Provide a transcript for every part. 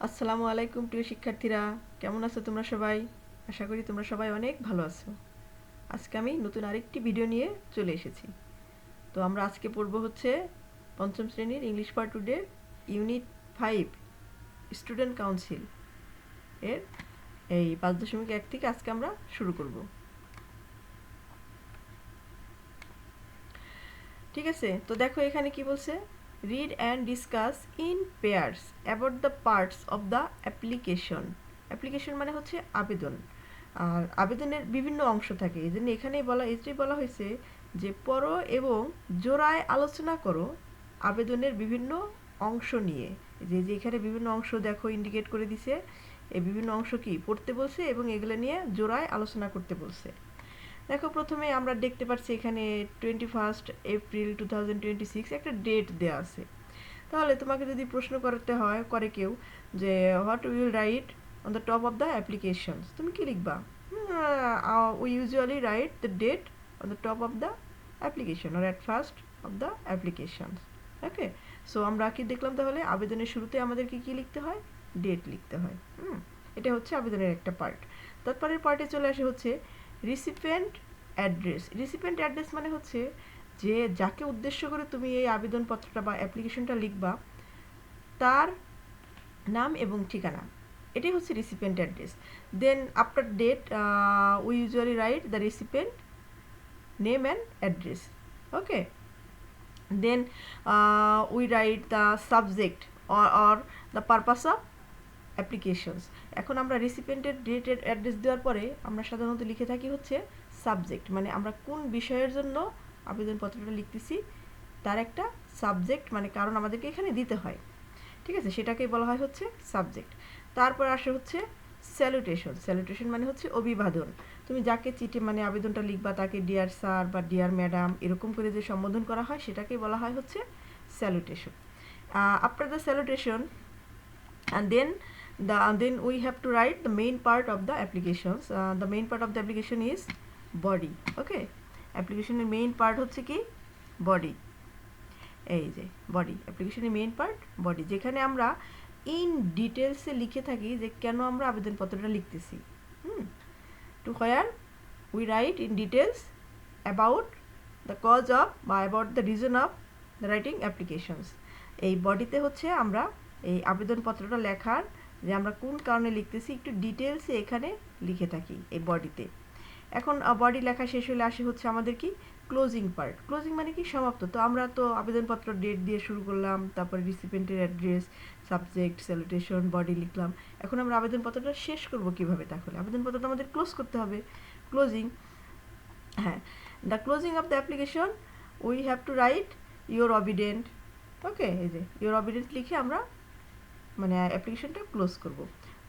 আসসালামু আলাইকুম প্রিয় শিক্ষার্থীরা, কেমন আছো তোমরা সবাই? আশা করি তোমরা সবাই অনেক ভালো আছো। আজকে আমি নতুন আরেকটি ভিডিও নিয়ে চলে এসেছি। তো আমরা আজকে পড়ব হচ্ছে পঞ্চম শ্রেণীর English part today unit 5 student council এর এই 5.1 থেকে আজকে আমরা শুরু করব। ঠিক আছে, তো দেখো এখানে কি বলছে, read and discuss in pairs about the parts of the application. Application মানে হচ্ছে আবেদন, আর আবেদনের বিভিন্ন অংশ থাকে। এই জন্য এটাই বলা হয়েছে যে পড়ো এবং জোড়ায় আলোচনা করো আবেদনের বিভিন্ন অংশ নিয়ে। যে এখানে বিভিন্ন অংশ দেখো ইন্ডিকেট করে দিছে, এই বিভিন্ন অংশ কি পড়তে বলছে এবং এগুলো নিয়ে জোড়ায় আলোচনা করতে বলছে। দেখো প্রথমে আমরা দেখতে পাচ্ছি এখানে 21 এপ্রিল 2026 একটা ডেট দেওয়া আছে। তাহলে তোমাকে যদি প্রশ্ন করে কেউ যে what will write on the top of the applications, তুমি কি লিখবা? We usually write the date on the top of the application or at first of the applications. Okay, so আমরা কি দেখলাম, তাহলে আবেদনের শুরুতে আমাদেরকে কি লিখতে হয়? ডেট লিখতে হয়। এটা হচ্ছে আবেদনের একটা পার্ট। তারপরের পার্টে চলে আসে হচ্ছে রিসিপিয়েন্ট অ্যাড্রেস। রিসিপিয়েন্ট অ্যাড্রেস মানে হচ্ছে যে যাকে উদ্দেশ্য করে তুমি এই আবেদনপত্রটা বা অ্যাপ্লিকেশনটা লিখবা তার নাম এবং ঠিকানা, এটাই হচ্ছে recipient address. Then after date we usually write the recipient name and address. Okay, then we write the subject or the purpose of applications. এখন আমরা রেসিপিয়েন্টের ডেটের অ্যাড্রেস দেওয়ার পরে আমরা সাধারণত লিখে থাকি হচ্ছে সাবজেক্ট, মানে আমরা কোন বিষয়ের জন্য আবেদনপত্রটা লিখতেছি তার একটা সাবজেক্ট, মানে কারণ আমাদেরকে এখানে দিতে হয়। ঠিক আছে, সেটাকেই বলা হয় হচ্ছে সাবজেক্ট। তারপর আসে হচ্ছে স্যালুটেশন। স্যালুটেশন মানে হচ্ছে অভিবাদন। তুমি যাকে চিঠি মানে আবেদনটা লিখবা তাকে ডিয়ার স্যার বা ডিয়ার ম্যাডাম এরকম করে যে সম্বোধন করা হয় সেটাকেই বলা হয় হচ্ছে salutation. After the salutation and then we have to write the main part of the applications. The main part of the application is body. Okay, application এর main part হচ্ছে কি body। এই যে বডি, অ্যাপ্লিকেশনের মেইন পার্ট বডি, যেখানে আমরা in ডিটেলসে লিখে থাকি যে কেন আমরা আবেদনপত্রটা লিখতেছি। To where we write in details about the cause of বা about the reason of the writing applications. এই বডিতে হচ্ছে আমরা এই আবেদনপত্রটা লেখার যে আমরা কোন কারণে লিখতেছি একটু ডিটেলসে এখানে লিখে থাকি এই বডিতে। এখন বডি লেখা শেষ হলে আসে হচ্ছে আমাদের কি ক্লোজিং পার্ট। ক্লোজিং মানে কি সমাপ্ত। তো আমরা তো আবেদনপত্র ডেট দিয়ে শুরু করলাম, তারপরে রিসিপিয়েন্টের অ্যাড্রেস, সাবজেক্ট, স্যালুটেশন, বডি লিখলাম। এখন আমরা আবেদনপত্রটা শেষ করব কিভাবে? তাহলে আবেদনপত্রটা আমাদের ক্লোজ করতে হবে। ক্লোজিং, হ্যাঁ, the closing of the application we have to write your obedient. Okay, এই যে ইউর অবিডেন্ট লিখে আমরা মানে অ্যাপ্লিকেশনটা ক্লোজ করব।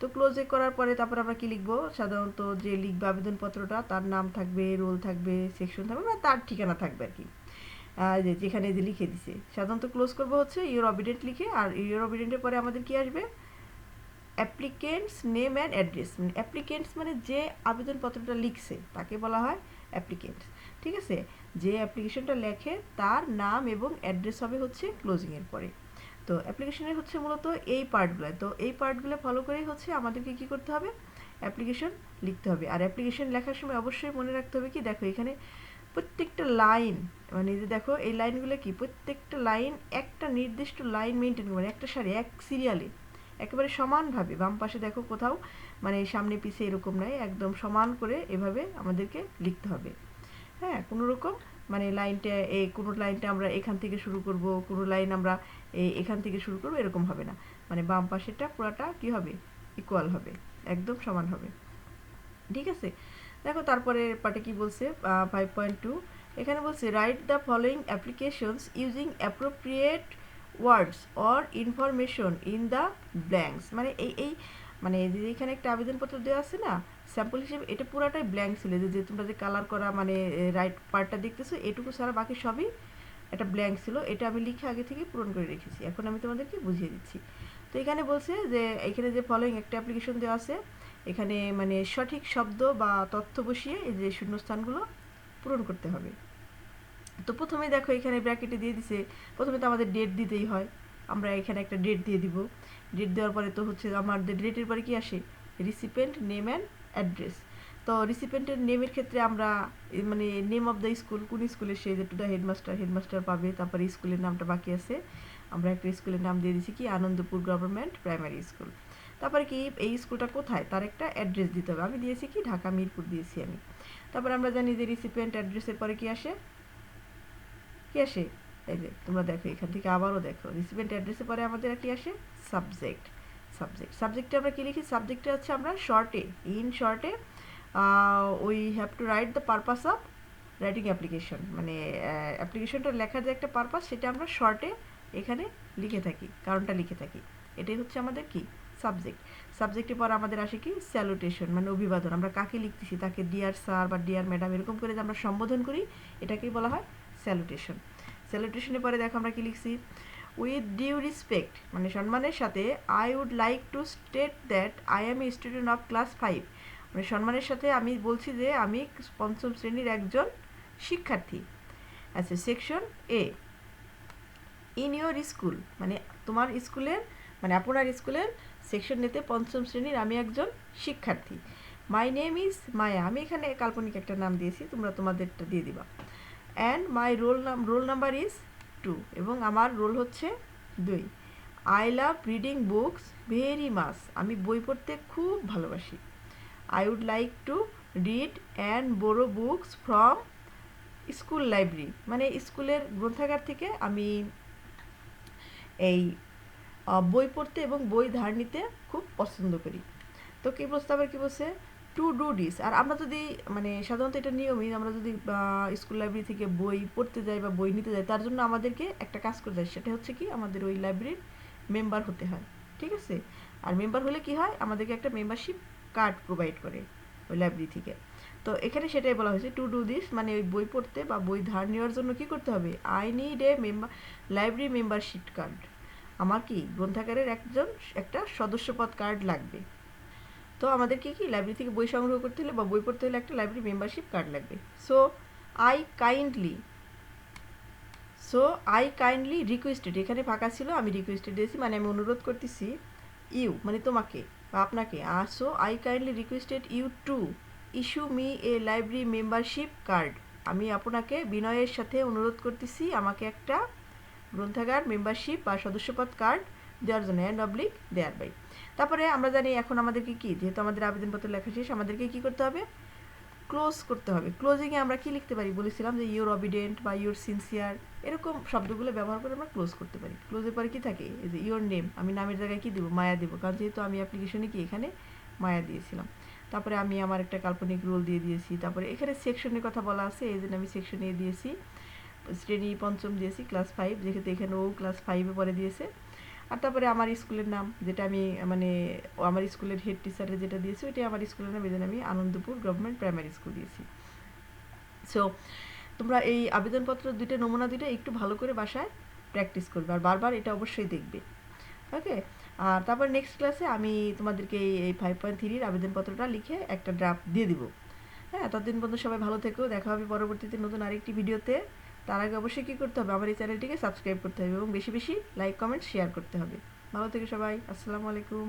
তো ক্লোজে করার পরে তারপর আমরা কি লিখবো? সাধারণত যে লিখবে আবেদনপত্রটা তার নাম থাকবে, রোল থাকবে, সেকশন থাকবে, মানে তার ঠিকানা থাকবে আর কি, যেখানে যে লিখে দিছে। সাধারণত ক্লোজ করবো হচ্ছে ইউর অবিডেন্ট লিখে, আর ইউর অবিডেন্টের পরে আমাদের কি আসবে? Applicants name and address. মানে অ্যাপ্লিকেন্টস মানে যে আবেদনপত্রটা লিখছে তাকে বলা হয় অ্যাপ্লিকেন্টস। ঠিক আছে, যে অ্যাপ্লিকেশনটা লেখে তার নাম এবং অ্যাড্রেস হবে হচ্ছে ক্লোজিংয়ের পরে। তো অ্যাপ্লিকেশনের হচ্ছে মূলত এই পার্টগুলো। তো এই পার্টগুলো ফলো করেই হচ্ছে আমাদেরকে কি করতে হবে? অ্যাপ্লিকেশন লিখতে হবে। আর অ্যাপ্লিকেশন লেখার সময় অবশ্যই মনে রাখতে হবে কি, দেখো এখানে প্রত্যেকটা লাইন, মানে যে দেখো এই লাইনগুলো কি, প্রত্যেকটা লাইন একটা নির্দিষ্ট লাইন মেনটেন করে, একটা সারি এক সিরিয়ালে একেবারে সমানভাবে। বাম পাশে দেখো কোথাও মানে সামনে পিছিয়ে এরকম নয়, একদম সমান করে এভাবে আমাদেরকে লিখতে হবে। হ্যাঁ, কোনো রকম মানে লাইনটা কোনো লাইনটা আমরা এখান থেকে শুরু করব, কোনো লাইন আমরা এখান থেকে শুরু করব, এরকম হবে না। মানে বাম পাশেরটা পুরাটা কি হবে? ইকুয়াল হবে, একদম সমান হবে। ঠিক আছে, দেখো তারপরে পার্টে কি বলছে, 5.2 এখানে বলছে write the following applications using appropriate words or information in the blanks. মানে এই মানে এখানে একটা আবেদনপত্র দেওয়া আছে না স্যাম্পল হিসেবে, এটা পুরাটাই ব্ল্যাঙ্ক ছিল, যে তোমরা যে কালার করা মানে রাইট পার্টটা দেখতেছো এটুকু ছাড়া বাকি সবই একটা ব্ল্যাঙ্ক ছিল। এটা আমি লিখে আগে থেকে পূরণ করে রেখেছি, এখন আমি তোমাদেরকে বুঝিয়ে দিচ্ছি। তো এখানে বলছে যে এখানে যে ফলোয়িং একটা অ্যাপ্লিকেশন দেওয়া আছে, এখানে মানে সঠিক শব্দ বা তথ্য বসিয়ে এই যে শূন্যস্থানগুলো পূরণ করতে হবে। তো প্রথমে দেখো এখানে ব্র্যাকেটে দিয়ে দিছে, প্রথমে তো আমাদের ডেট দিতেই হয়। আমরা এখানে একটা ডেট দিয়ে দিব। ডেট দেওয়ার পরে তো হচ্ছে আমাদের ডেটের পরে কি আসে, রিসিপিয়েন্ট নেম অ্যান্ড অ্যাড্রেস। তো রিসিপিয়েন্টের নেমের ক্ষেত্রে আমরা মানে নেম অফ দ্য স্কুল, কোন স্কুলে সে যে টু দ্য হেডমাস্টার পাবে। তারপরে স্কুলের নামটা বাকি আছে, আমরা একটা স্কুলের নাম দিয়ে দিচ্ছি কি আনন্দপুর গভর্নমেন্ট প্রাইমারি স্কুল। তারপরে কি এই স্কুলটা কোথায় তার একটা অ্যাড্রেস দিতে হবে, আমি দিয়েছি কি ঢাকা মিরপুর দিয়েছি আমি। তারপরে আমরা জানি যে রিসিপিয়েন্ট অ্যাড্রেসের পরে কি আসে, এই যে তোমরা দেখো এখান থেকে আবারও দেখো, রিসিপিয়েন্ট অ্যাড্রেসের পরে আমাদের কি আসে, সাবজেক্টে আমরা কি লিখি, সাবজেক্টে হচ্ছে আমরা শর্টে we have to write the purpose of writing application, মানে অ্যাপ্লিকেশনটা লেখার যে একটা পারপাস সেটা আমরা শর্টে এখানে লিখে থাকি, কারণটা লিখে থাকি। এটাই হচ্ছে আমাদের কি সাবজেক্টের পর আমাদের আসে কি স্যালুটেশন, মানে অভিবাদন। আমরা কাকে লিখতেছি, তাকে ডিয়ার স্যার বা ডিয়ার ম্যাডাম এরকম করে যে আমরা সম্বোধন করি, এটাকেই বলা হয় স্যালুটেশনের পরে দেখো আমরা কি লিখছি, উইথ ডিউ রেসপেক্ট, মানে সম্মানের সাথে, I would like to state that I am a student of class 5, মানে সম্মানের সাথে আমি বলছি যে আমি পঞ্চম শ্রেণীর একজন শিক্ষার্থী। আচ্ছা, section A, in your school, মানে তোমার স্কুলের, মানে আপনার স্কুলের সেকশন এতে পঞ্চম শ্রেণীর আমি একজন শিক্ষার্থী। মাই নেম ইজ মায়া, আমি এখানে কাল্পনিক একটা নাম দিয়েছি, তোমরা তোমাদেরটা দিয়ে দিবা। And my roll number is 2, এবং আমার রোল হচ্ছে 2। I love reading books very much, আমি বই পড়তে খুব ভালোবাসি। I would like to read and borrow books from school library, মানে স্কুলের গ্রন্থাগার থেকে আমি এই বই পড়তে এবং বই ধার নিতে খুব পছন্দ করি। তো কী বলছে, আবার কী বলছে, টু ডু দিস। আর আমরা যদি মানে সাধারণত এটা নিয়মই, আমরা যদি স্কুল লাইব্রেরি থেকে বই পড়তে যাই বা বই নিতে যাই, তার জন্য আমাদেরকে একটা কাজ করতে হয়, সেটা হচ্ছে কি আমাদের ওই লাইব্রেরির মেম্বার হতে হয়, ঠিক আছে। আর মেম্বার হলে কি হয়, আমাদেরকে একটা মেম্বারশিপ কার্ড প্রোভাইড করে ওই লাইব্রেরি থেকে। তো এখানে সেটাই বলা হয়েছে, টু ডু দিস, মানে ওই বই পড়তে বা বই ধার নেওয়ার জন্য কি করতে হবে, I need a library membership card, আমার কি গ্রন্থাগারের একটা সদস্যপদ কার্ড লাগবে। তো আমাদেরকে কি লাইব্রেরি থেকে বই সংগ্রহ করতে হলে বা বই পড়তে হলে একটা লাইব্রেরি মেম্বারশিপ কার্ড লাগবে। সো আই কাইন্ডলি রিকোয়েস্টেড, এখানে ফাঁকা ছিল, আমি রিকোয়েস্টেড দিয়েছি, মানে আমি অনুরোধ করতেছি, ইউ মানে তোমাকে বা আপনাকে। So I kindly requested you to issue me a library membership card, আমি আপনাকে বিনয়ের সাথে অনুরোধ করতেছি আমাকে একটা গ্রন্থাগার মেম্বারশিপ বা সদস্যপদ কার্ড দেওয়ার জন্য, অ্যান্ড অবলিক দেয়ার বাই। তারপরে আমরা জানি এখন আমাদেরকে কি, যেহেতু আমাদের আবেদনপত্র লেখা শেষ, আমাদেরকে কি করতে হবে, ক্লোজ করতে হবে। ক্লোজিংয়ে আমরা কি লিখতে পারি, বলেছিলাম যে ইউর অবিডেন্ট বা ইউর সিনসিয়ার, এরকম শব্দগুলো ব্যবহার করে আমরা ক্লোজ করতে পারি। ক্লোজের পরে কি থাকে, এই যে ইউর নেম, আমি নামের জায়গায় কি দেবো, মায়া দেবো, কারণ যেহেতু আমি অ্যাপ্লিকেশনে কি এখানে মায়া দিয়েছিলাম। তারপরে আমি আমার একটা কাল্পনিক রোল দিয়ে দিয়েছি। তারপরে এখানে সেকশনের কথা বলা আছে, এই জন্য আমি সেকশনে দিয়েছি শ্রেণী পঞ্চম দিয়েছি, ক্লাস 5, যেহেতু এখানে ও ক্লাস 5-এ পরে দিয়েছে। আর তারপরে আমার স্কুলের নাম, যেটা আমি মানে আমার স্কুলের হেড টিচারে যেটা দিয়েছি ওইটাই আমার স্কুলের নাম, এই জন্য আমি আনন্দপুর গভর্নমেন্ট প্রাইমারি স্কুল দিয়েছি। সো তোমরা এই আবেদনপত্র নমুনা দুইটা একটু ভালো করে বাসায় প্র্যাকটিস করবে, আর বারবার এটা অবশ্যই দেখবে, ওকে। আর তারপর নেক্সট ক্লাসে আমি তোমাদেরকে এই 5.3-র আবেদনপত্রটা লিখে একটা ড্রাফট দিয়ে দিব। হ্যাঁ, ততদিন পর্যন্ত সবাই ভালো থেকো, দেখা হবে পরবর্তীতে নতুন আরেকটি ভিডিওতে। তার আগে অবশ্যই কী করতে হবে, আমার এই চ্যানেলটিকে সাবস্ক্রাইব করতে হবে এবং বেশি বেশি লাইক কমেন্ট শেয়ার করতে হবে। ভালো থেকো সবাই, আসসালামু আলাইকুম।